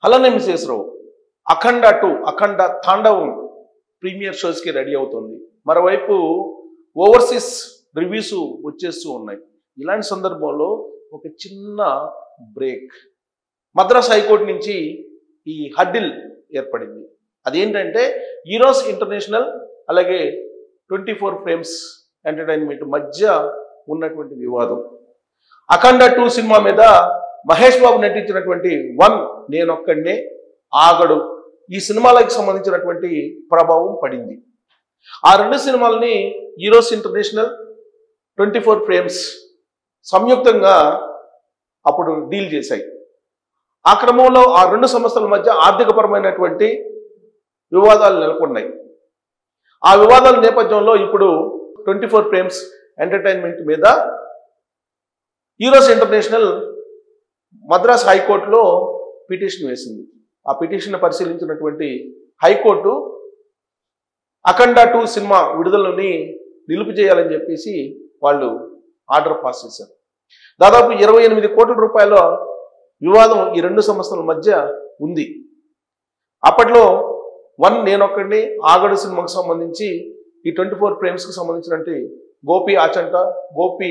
అలానే మిసేశ్వరరావు అఖండ 2 అఖండ తాండవం premier షోస్కి ready అవుతుంది. మరోవైపు ఓవర్సీస్ రివ్యూస్ వచ్చేస్తూ ఉన్నాయి. ఇలాంటి సందర్భంలో ఒక చిన్న బ్రేక్ మద్రాస్ హైకోర్టు నుంచి ఈ హడ్డిల్ ఏర్పడింది. అదేంటంటే ఈరోస్ ఇంటర్నేషనల్ అలాగే 24 ఫ్రేమ్స్ ఎంటర్టైన్మెంట్ మధ్య ఉన్నటువంటి వివాదం. అఖండ 2 సినిమా మీద మహేష్ బాబు నటించినటువంటి 1 నేనొక్కడినే, ఆగడు ఈ సినిమాలకు సంబంధించినటువంటి ప్రభావం పడింది. ఆ 2 సినిమాలని ఈరోస్ ఇంటర్నేషనల్ 24 ఫ్రేమ్స్ సంయుక్తంగా అప్పుడు డీల్ చేశాయి. ఆ క్రమంలో ఆ 2 సంస్థల మధ్య ఆర్థికపరమైనటువంటి వివాదాలు నెలకొన్నాయి. ఆ వివాదాల నేపథ్యంలో ఇప్పుడు 24 ఫ్రేమ్స్ ఎంటర్టైన్మెంట్ మీద ఈరోస్ ఇంటర్నేషనల్ మద్రాస్ హైకోర్టులో పిటిషన్ వేసింది. ఆ పిటిషన్ పరిశీలించినటువంటి హైకోర్టు అఖండ 2 సినిమా విడుదలని నిలుపు చేయాలని చెప్పేసి వాళ్ళు ఆర్డర్ పాస్ చేశారు. దాదాపు 28 కోట్ల రూపాయల వివాదం ఈ 2 సంస్థల మధ్య ఉంది. అప్పట్లో 1 నేనొక్కడిని, ఆగడు సినిమాకు సంబంధించి ఈ 24 ఫ్రేమ్స్కి సంబంధించినటువంటి గోపి ఆచంట, గోపి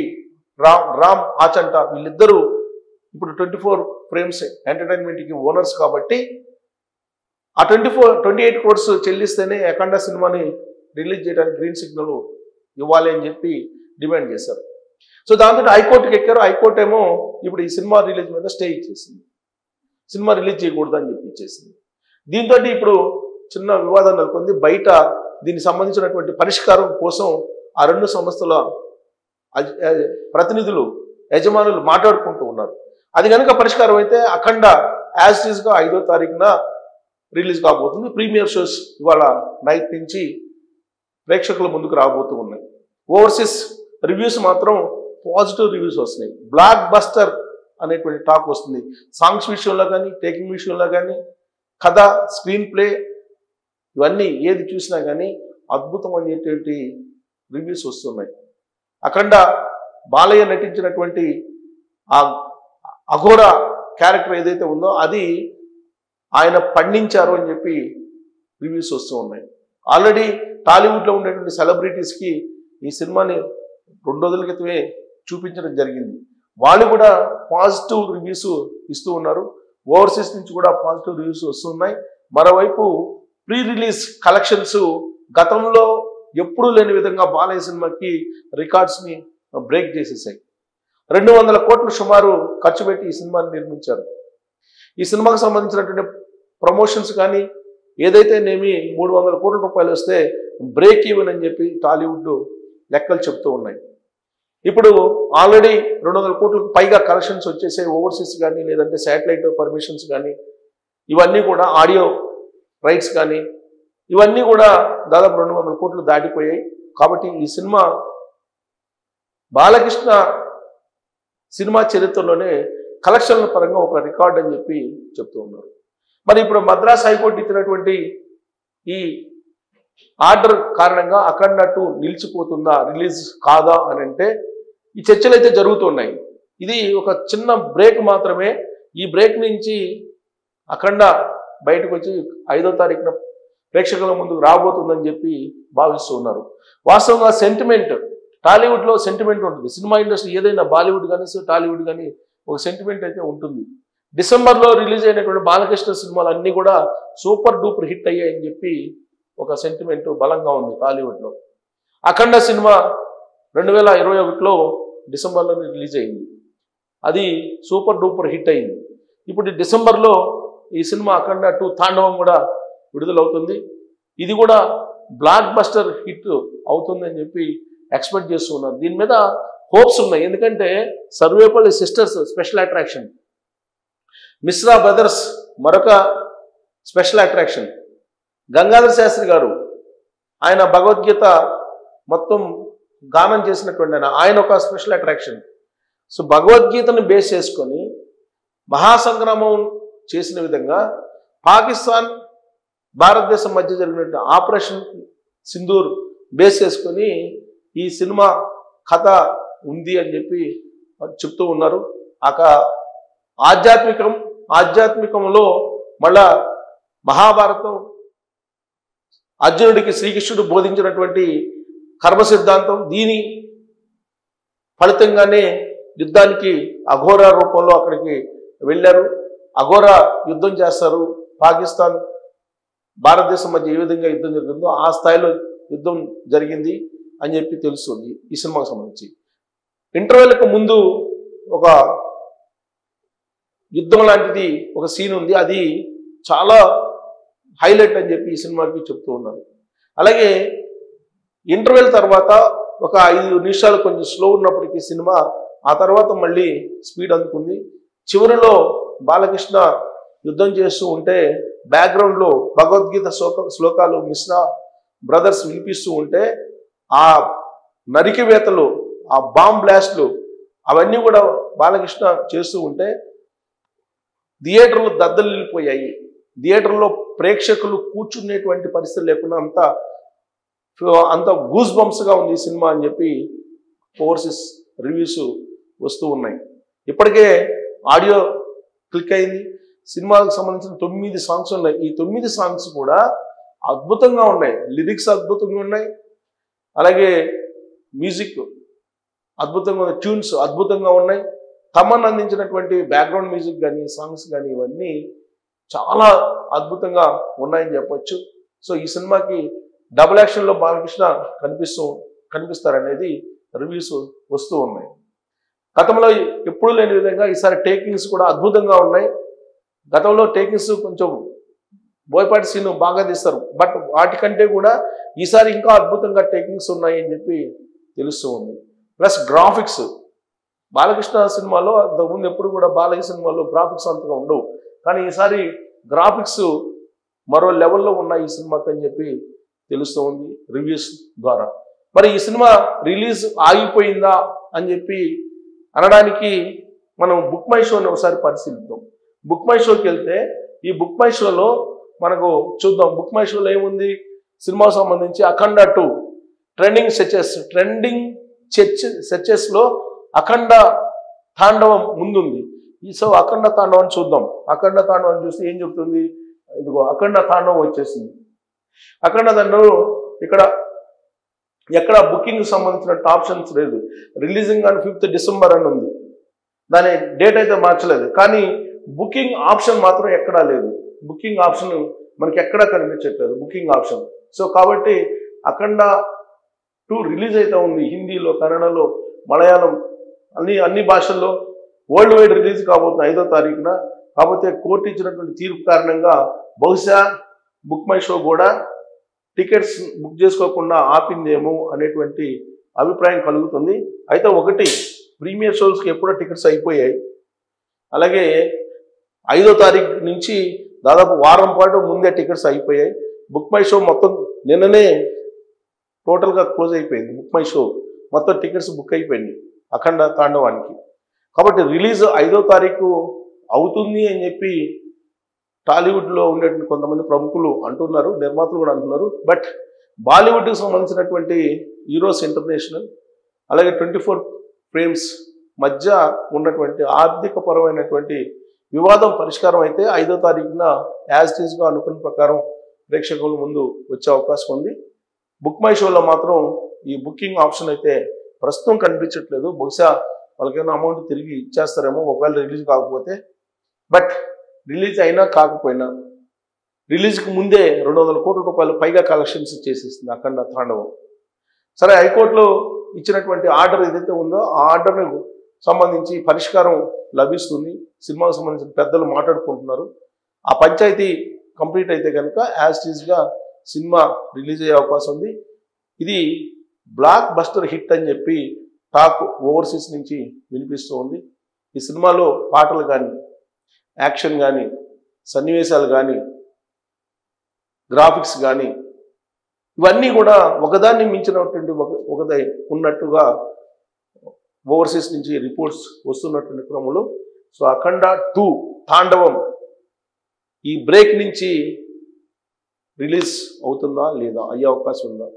రామ్ ఆచంట వీళ్ళిద్దరూ ఇప్పుడు 24 ఫ్రేమ్స్ ఎంటర్టైన్మెంట్కి ఓనర్స్ కాబట్టి ఆ 28 క్రోర్స్ చెల్లిస్తేనే అఖండ సినిమాని రిలీజ్ చేయడానికి గ్రీన్ సిగ్నల్ ఇవ్వాలి అని చెప్పి డిమాండ్ చేశారు. సో దాంతో హైకోర్టుకి ఎక్కారు. హైకోర్టు ఏమో ఇప్పుడు ఈ సినిమా రిలీజ్ మీద స్టే ఇచ్చేసింది. సినిమా రిలీజ్ చేయకూడదు అని చెప్పి ఇచ్చేసింది. దీంతో ఇప్పుడు చిన్న వివాదం నెలకొంది. బయట దీనికి సంబంధించినటువంటి పరిష్కారం కోసం ఆ 2 సంస్థల ప్రతినిధులు యజమానులు మాట్లాడుకుంటూ ఉన్నారు. అది కనుక పరిష్కారం అయితే అఖండ యాజ్ ఇట్ ఈస్గా 5వ తారీఖున రిలీజ్ కాబోతుంది. ప్రీమియర్ షోస్ ఇవాళ నైట్ నుంచి ప్రేక్షకుల ముందుకు రాబోతూ ఉన్నాయి. ఓవర్సీస్ రివ్యూస్ మాత్రం పాజిటివ్ రివ్యూస్ వస్తున్నాయి. బ్లాక్ బస్టర్ అనేటువంటి టాక్ వస్తుంది. సాంగ్స్ విషయంలో కానీ, టేకింగ్ విషయంలో కానీ, కథ, స్క్రీన్ ప్లే ఇవన్నీ ఏది చూసినా కానీ అద్భుతం అనేటువంటి రివ్యూస్ వస్తున్నాయి. అఖండ బాలయ్య నటించినటువంటి ఆ అఘోర క్యారెక్టర్ ఏదైతే ఉందో అది ఆయన పండించారు అని చెప్పి రివ్యూస్ వస్తూ ఉన్నాయి. ఆల్రెడీ టాలీవుడ్లో ఉండేటువంటి సెలబ్రిటీస్కి ఈ సినిమాని 2 రోజుల క్రితమే చూపించడం జరిగింది. వాళ్ళు కూడా పాజిటివ్ రివ్యూస్ ఇస్తూ ఉన్నారు. ఓవర్సీస్ నుంచి కూడా పాజిటివ్ రివ్యూస్ వస్తున్నాయి. మరోవైపు ప్రీ రిలీజ్ కలెక్షన్స్ గతంలో ఎప్పుడూ లేని విధంగా బాలయ్య సినిమాకి రికార్డ్స్ని బ్రేక్ చేసేసాయి. 200 కోట్లు సుమారు ఖర్చు పెట్టి ఈ సినిమాని నిర్మించారు. ఈ సినిమాకు సంబంధించినటువంటి ప్రమోషన్స్ కానీ ఏదైతే నేమి 300 కోట్ల రూపాయలు వస్తే బ్రేక్ ఈవెన్ అని చెప్పి టాలీవుడ్ లెక్కలు చెప్తూ ఉన్నాయి. ఇప్పుడు ఆల్రెడీ 200 కోట్లకు పైగా కలెక్షన్స్ వచ్చేసే ఓవర్సీస్ కానీ లేదంటే శాటిలైట్ పర్మిషన్స్ కానీ ఇవన్నీ కూడా ఆడియో రైట్స్ కానీ ఇవన్నీ కూడా దాదాపు 200 కోట్లు దాటిపోయాయి. కాబట్టి ఈ సినిమా బాలకృష్ణ సినిమా చరిత్రలోనే కలెక్షన్ల పరంగా ఒక రికార్డ్ అని చెప్పి చెప్తూ ఉన్నారు. మరి ఇప్పుడు మద్రాస్ హైకోర్టు ఇచ్చినటువంటి ఈ ఆర్డర్ కారణంగా అఖండ 2 నిలిచిపోతుందా, రిలీజ్ కాదా అని అంటే ఈ చర్చలు అయితే జరుగుతున్నాయి. ఇది ఒక చిన్న బ్రేక్ మాత్రమే. ఈ బ్రేక్ నుంచి అఖండ బయటకు వచ్చి 5వ తారీఖున ప్రేక్షకుల ముందుకు రాబోతుందని చెప్పి భావిస్తూ ఉన్నారు. వాస్తవంగా సెంటిమెంట్ టాలీవుడ్లో సెంటిమెంట్ ఉంటుంది. సినిమా ఇండస్ట్రీ ఏదైనా బాలీవుడ్ కానీ టాలీవుడ్ కానీ ఒక సెంటిమెంట్ అయితే ఉంటుంది. డిసెంబర్లో రిలీజ్ అయినటువంటి బాలకృష్ణ సినిమాలు అన్నీ కూడా సూపర్ డూపర్ హిట్ అయ్యాయని చెప్పి ఒక సెంటిమెంట్ బలంగా ఉంది టాలీవుడ్లో. అఖండ సినిమా 2021లో డిసెంబర్లో రిలీజ్ అయింది. అది సూపర్ డూపర్ హిట్ అయింది. ఇప్పుడు డిసెంబర్లో ఈ సినిమా అఖండ 2 తాండవం కూడా విడుదలవుతుంది. ఇది కూడా బ్లాక్ బస్టర్ హిట్ అవుతుందని చెప్పి ఎక్స్పెక్ట్ చేస్తూ ఉన్నారు. దీని మీద హోప్స్ ఉన్నాయి. ఎందుకంటే Sarvepalli sisters special attraction, Mishra brothers మరొక స్పెషల్ అట్రాక్షన్, గంగాధర శాస్త్రి గారు ఆయన భగవద్గీత మొత్తం గానం చేసినటువంటి ఆయన ఒక స్పెషల్ అట్రాక్షన్. సో భగవద్గీతను బేస్ చేసుకొని మహాసంగ్రామం చేసిన విధంగా పాకిస్తాన్ భారతదేశం మధ్య జరిగినటువంటి ఆపరేషన్ సింధూర్ బేస్ చేసుకొని ఈ సినిమా కథ ఉంది అని చెప్పి చెప్తూ ఉన్నారు. ఆధ్యాత్మికంలో మళ్ళా మహాభారతం అర్జునుడికి శ్రీకృష్ణుడు బోధించినటువంటి కర్మ సిద్ధాంతం దీని ఫలితంగానే యుద్ధానికి అఘోర రూపంలో అక్కడికి వెళ్ళారు. అఘోర యుద్ధం చేస్తారు. పాకిస్తాన్ భారతదేశం మధ్య ఏ విధంగా యుద్ధం జరిగిందో ఆ స్థాయిలో యుద్ధం జరిగింది అని చెప్పి తెలుస్తుంది ఈ సినిమాకు సంబంధించి. ఇంటర్వెల్కి ముందు ఒక యుద్ధం లాంటిది ఒక సీన్ ఉంది, అది చాలా హైలైట్ అని చెప్పి ఈ సినిమాకి చెప్తూ ఉన్నారు. అలాగే ఇంటర్వెల్ తర్వాత ఒక 5 నిమిషాలు కొంచెం స్లో ఉన్నప్పటికీ సినిమా ఆ తర్వాత మళ్ళీ స్పీడ్ అందుకుంది. చివరిలో బాలకృష్ణ యుద్ధం చేస్తూ ఉంటే బ్యాక్గ్రౌండ్లో భగవద్గీత శ్లోకాలు మిశ్రా బ్రదర్స్ వినిపిస్తూ ఉంటే ఆ నరికివేతలు, ఆ బాంబ్ బ్లాస్ట్లు అవన్నీ కూడా బాలకృష్ణ చేస్తూ ఉంటే థియేటర్లు దద్దలిల్లిపోయాయి. థియేటర్లో ప్రేక్షకులు కూర్చునేటువంటి పరిస్థితి లేకుండా అంత గూస్ బంప్స్గా ఉంది ఈ సినిమా అని చెప్పి ఓవర్సీస్ రివ్యూస్ వస్తూ ఉన్నాయి. ఇప్పటికే ఆడియో క్లిక్ అయింది. సినిమాకు సంబంధించిన 9 సాంగ్స్ ఉన్నాయి. ఈ 9 సాంగ్స్ కూడా అద్భుతంగా ఉన్నాయి. లిరిక్స్ అద్భుతంగా ఉన్నాయి, అలాగే మ్యూజిక్ అద్భుతంగా ఉన్నాయి, ట్యూన్స్ అద్భుతంగా ఉన్నాయి. తమన్ అందించినటువంటి బ్యాక్గ్రౌండ్ మ్యూజిక్ కానీ సాంగ్స్ కానీ ఇవన్నీ చాలా అద్భుతంగా ఉన్నాయని చెప్పొచ్చు. సో ఈ సినిమాకి డబుల్ యాక్షన్లో బాలకృష్ణ కనిపిస్తారనేది రివ్యూస్ వస్తూ ఉన్నాయి. గతంలో ఎప్పుడూ లేని విధంగా ఈసారి టేకింగ్స్ కూడా అద్భుతంగా ఉన్నాయి. గతంలో టేకింగ్స్ కొంచెం బోయపాటి సీన్ బాగా తీస్తారు, బట్ వాటికంటే కూడా ఈసారి ఇంకా అద్భుతంగా టేకింగ్స్ ఉన్నాయి అని చెప్పి తెలుస్తూ ఉంది. ప్లస్ గ్రాఫిక్స్ బాలకృష్ణ సినిమాలో అంతకుముందు ఎప్పుడు కూడా బాలయ్య సినిమాలో గ్రాఫిక్స్ అంతగా ఉండవు, కానీ ఈసారి గ్రాఫిక్స్ మరో లెవెల్లో ఉన్నాయి ఈ సినిమాకి అని చెప్పి తెలుస్తూ ఉంది రివ్యూస్ ద్వారా. మరి ఈ సినిమా రిలీజ్ ఆగిపోయిందా అని చెప్పి అనడానికి మనం బుక్ మై షోని ఒకసారి పరిశీలిద్దాం. బుక్ మై షోకి వెళ్తే ఈ బుక్ మై షోలో మనకు చూద్దాం. బుక్ మై షోలో ఏముంది, సినిమాకు సంబంధించి అఖండ 2 ట్రెండింగ్ సెర్చెస్లో అఖండ తాండవం ముందుంది. సో అఖండ తాండవం చూద్దాం. అఖండ తాండవం చూస్తే ఏం చెప్తుంది, ఇదిగో అఖండ తాండవం వచ్చేసింది. అఖండ తాండవం ఇక్కడ ఎక్కడ బుకింగ్ సంబంధించిన ఆప్షన్స్ లేదు. రిలీజింగ్ ఆన్ 5th డిసెంబర్ అని ఉంది, దాని డేట్ అయితే మార్చలేదు, కానీ బుకింగ్ ఆప్షన్ మాత్రం ఎక్కడా లేదు. బుకింగ్ ఆప్షన్ మనకి ఎక్కడా కనిపించట్లేదు బుకింగ్ ఆప్షన్. సో కాబట్టి అఖండ 2 రిలీజ్ అయితే ఉంది హిందీలో, కన్నడలో, మలయాళం అన్ని భాషల్లో వరల్డ్ వైడ్ రిలీజ్ కాబోతుంది 5వ తారీఖున. కాకపోతే కోర్టు ఇచ్చినటువంటి తీర్పు కారణంగా బహుశా బుక్ మై షో కూడా టికెట్స్ బుక్ చేసుకోకుండా ఆపిందేమో అనేటువంటి అభిప్రాయం కలుగుతుంది. అయితే ఒకటి, ప్రీమియర్ షోస్కి ఎప్పుడో టికెట్స్ అయిపోయాయి. అలాగే 5వ తారీఖు నుంచి దాదాపు వారం పాటు ముందే టికెట్స్ అయిపోయాయి. బుక్ మై షో మొత్తం నిన్ననే టోటల్గా క్లోజ్ అయిపోయింది. బుక్ మై షో మొత్తం టికెట్స్ బుక్ అయిపోయింది అఖండ తాండవానికి. కాబట్టి రిలీజ్ 5వ తారీఖు అవుతుంది అని చెప్పి టాలీవుడ్లో ఉండేటువంటి కొంతమంది ప్రముఖులు అంటున్నారు, నిర్మాతలు కూడా అంటున్నారు. బట్ బాలీవుడ్కి సంబంధించినటువంటి హీరోస్ ఇంటర్నేషనల్ అలాగే 24 ఫ్రేమ్స్ మధ్య ఉన్నటువంటి ఆర్థిక పరమైనటువంటి వివాదం పరిష్కారం అయితే 5వ తారీఖున యాజ్ ఇట్ ఈస్గా అనుకున్న ప్రకారం ప్రేక్షకుల ముందు వచ్చే అవకాశం ఉంది. బుక్ మై షోలో మాత్రం ఈ బుకింగ్ ఆప్షన్ అయితే ప్రస్తుతం కనిపించట్లేదు. బహుశా వాళ్ళకైనా అమౌంట్ తిరిగి ఇచ్చేస్తారేమో ఒకవేళ రిలీజ్ కాకపోతే. బట్ రిలీజ్ అయినా కాకపోయినా రిలీజ్కి ముందే 200 కోట్ల రూపాయలు పైగా కలెక్షన్స్ చేసేస్తుంది అఖండ తాండవం. సరే, హైకోర్టులో ఇచ్చినటువంటి ఆర్డర్ ఏదైతే ఉందో ఆ ఆర్డర్ని సంబంధించి పరిష్కారం లభిస్తుంది. సినిమాకు సంబంధించిన పెద్దలు మాట్లాడుకుంటున్నారు. ఆ పంచాయతీ కంప్లీట్ అయితే కనుక యాజ్ టీజ్గా సినిమా రిలీజ్ అయ్యే అవకాశం ఉంది. ఇది బ్లాక్ బస్టర్ హిట్ అని చెప్పి టాక్ ఓవర్సీస్ నుంచి వినిపిస్తూ ఉంది. ఈ సినిమాలో పాటలు కానీ, యాక్షన్ కానీ, సన్నివేశాలు కానీ, గ్రాఫిక్స్ కానీ ఇవన్నీ కూడా ఒకదాన్ని మించినటువంటి ఒకదై ఉన్నట్టుగా ఓవర్సీస్ నుంచి రిపోర్ట్స్ వస్తున్నటువంటి క్రమంలో సో అఖండ 2 తాండవం ఈ బ్రేక్ నుంచి రిలీజ్ అవుతుందా లేదా, అయ్యే అవకాశం ఉందా?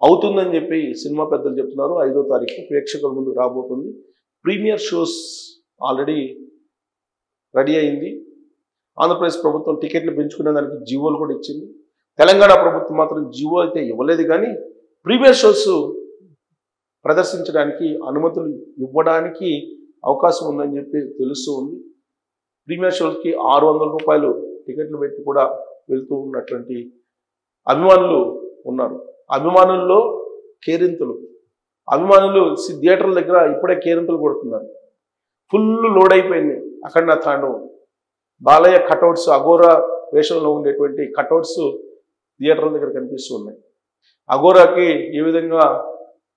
అవుతుందని చెప్పి సినిమా పెద్దలు చెప్తున్నారు. 5వ తారీఖు ప్రేక్షకుల ముందు రాబోతుంది. ప్రీమియర్ షోస్ ఆల్రెడీ రెడీ అయింది. ఆంధ్రప్రదేశ్ ప్రభుత్వం టికెట్లు పెంచుకునే దానికి జీవోలు కూడా ఇచ్చింది. తెలంగాణ ప్రభుత్వం మాత్రం జీవో అయితే ఇవ్వలేదు, కానీ ప్రీమియర్ షోస్ ప్రదర్శించడానికి అనుమతులు ఇవ్వడానికి అవకాశం ఉందని చెప్పి తెలుస్తూ ఉంది. ప్రీమియర్ షోస్కి 600 రూపాయలు టికెట్లు పెట్టి కూడా వెళ్తూ ఉన్నటువంటి అభిమానులు ఉన్నారు. అభిమానుల్లో కేరింతలు, అభిమానులు థియేటర్ల దగ్గర ఇప్పుడే కేరింతలు కొడుతున్నారు. ఫుల్ లోడ్ అయిపోయింది అఖండ తాండవం. బాలయ్య కటౌట్స్, అఘోరా వేషంలో ఉండేటువంటి కటౌట్స్ థియేటర్ల దగ్గర కనిపిస్తూ ఉన్నాయి. అఘోరాకి ఏ విధంగా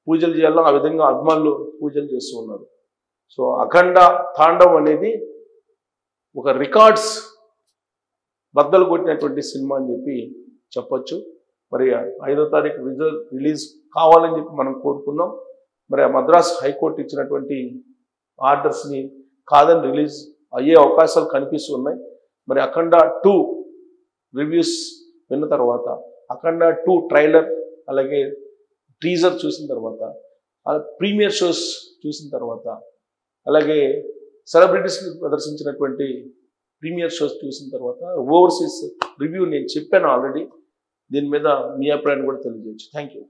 పూజలు చేయాలో ఆ విధంగా అభిమానులు పూజలు చేస్తూ ఉన్నారు. సో అఖండ తాండవం అనేది ఒక రికార్డ్స్ బద్దలు కొట్టినటువంటి సినిమా అని చెప్పి చెప్పొచ్చు. మరి 5వ తారీఖు రిలీజ్ కావాలని చెప్పి మనం కోరుకుందాం. మరి ఆ మద్రాస్ హైకోర్టు ఇచ్చినటువంటి ఆర్డర్స్ని కాదని రిలీజ్ అయ్యే అవకాశాలు కనిపిస్తూ ఉన్నాయి. మరి అఖండ 2 రివ్యూస్ విన్న తర్వాత, అఖండ 2 ట్రైలర్ అలాగే టీజర్ చూసిన తర్వాత, ప్రీమియర్ షోస్ చూసిన తర్వాత, అలాగే సెలబ్రిటీస్ ప్రదర్శించినటువంటి ప్రీమియర్ షోస్ చూసిన తర్వాత ఓవర్సీస్ రివ్యూ నేను చెప్పాను ఆల్రెడీ. దీని మీద మీ అభిప్రాయాన్ని కూడా తెలియజేయచ్చు. Thank you.